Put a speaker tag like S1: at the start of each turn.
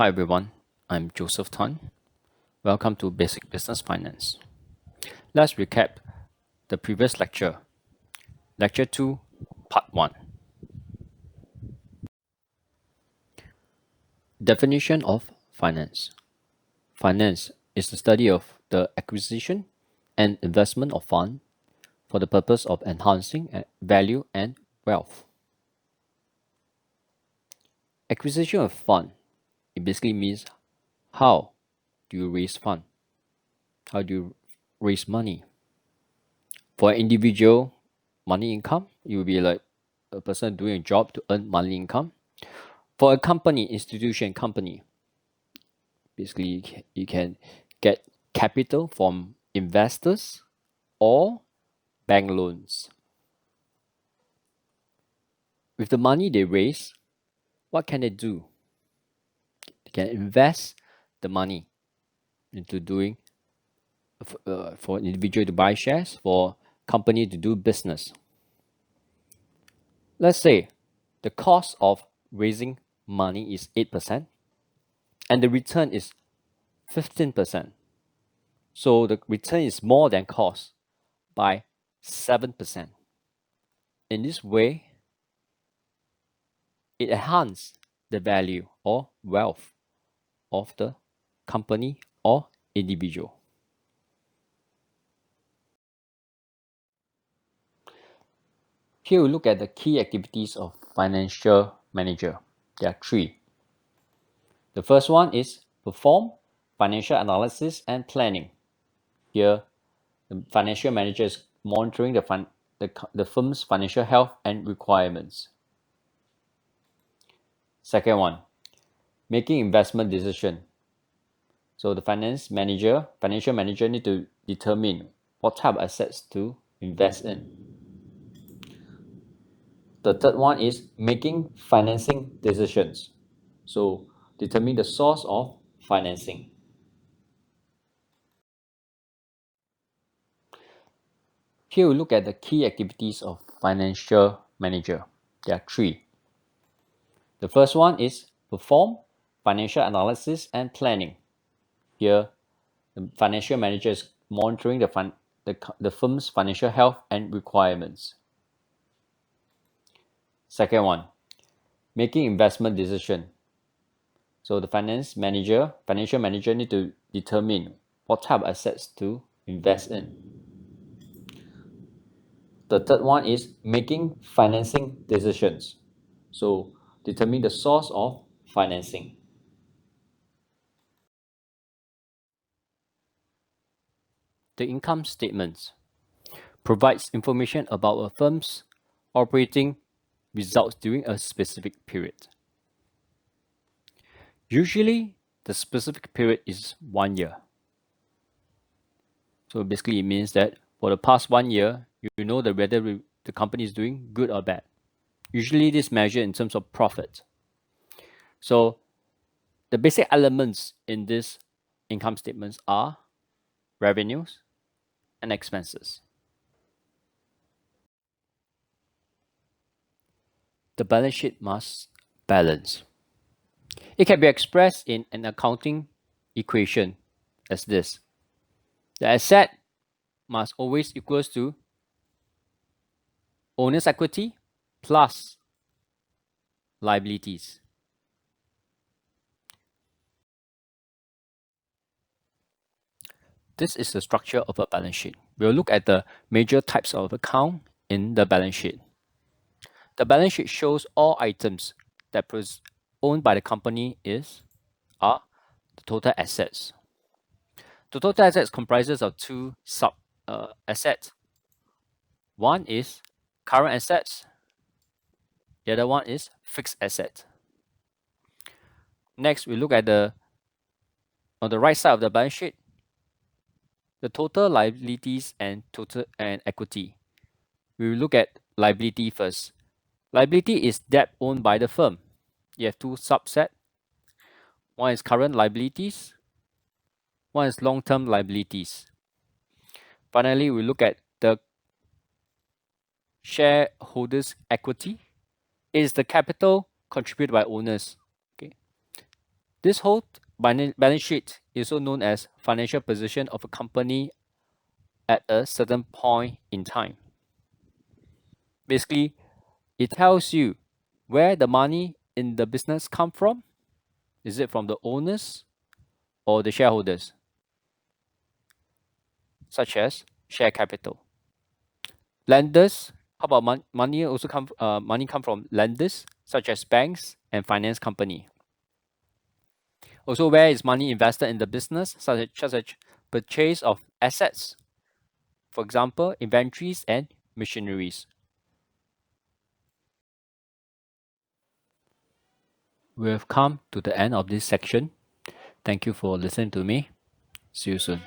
S1: Hi everyone, I'm Joseph Tan. Welcome to Basic Business Finance. Let's recap the previous lecture, Lecture 2, Part 1. Definition of finance. Finance is the study of the acquisition and investment of funds for the purpose of enhancing value and wealth. Acquisition of fund, it basically means how do you raise fund? How do you raise money? For an individual, money income, it will be like a person doing a job to earn money income. For a company, institution, company, basically you can get capital from investors or bank loans. With the money they raise, what can they do? They can invest the money into doing for an individual to buy shares, for company to do business. Let's say the cost of raising money is 8% and the return is 15%. So the return is more than cost by 7%. In this way, it enhances the value or wealth of the company or individual. Here we look at the key activities of financial manager. There are three. The first one is perform financial analysis and planning. Here, the financial manager is monitoring the firm's financial health and requirements. Second one, making investment decision. So the financial manager need to determine what type of assets to invest in. The third one is making financing decisions. So determine the source of financing. Here we look at the key activities of financial manager. There are three. The first one is perform financial analysis and planning. Here, the financial manager is monitoring the firm's financial health and requirements. Second one, making investment decision. So the financial manager need to determine what type of assets to invest in. The third one is making financing decisions. So determine the source of financing. The income statements provides information about a firm's operating results during a specific period. Usually, the specific period is 1 year. So basically, it means that for the past 1 year, you know that whether the company is doing good or bad. Usually, this is measured in terms of profit. So the basic elements in these income statements are revenues and expenses. The balance sheet must balance. It can be expressed in an accounting equation as this. The asset must always equals to owner's equity plus liabilities. This is the structure of a balance sheet. We'll look at the major types of account in the balance sheet. The balance sheet shows all items that owned by the company are the total assets. The total assets comprises of two sub assets. One is current assets. The other one is fixed asset. Next, we look at on the right side of the balance sheet, the total liabilities and equity. We will look at liability first. Liability is debt owned by the firm. You have two subsets. One is current liabilities. One is long-term liabilities. Finally, we look at the shareholders' equity. It is the capital contributed by owners. Okay. This whole balance sheet is also known as financial position of a company at a certain point in time. Basically, it tells you where the money in the business come from. Is it from the owners or the shareholders, such as share capital? Lenders, how about money also money come from lenders, such as banks and finance company. Also, where is money invested in the business, such as purchase of assets, for example, inventories and machineries. We have come to the end of this section. Thank you for listening to me. See you soon.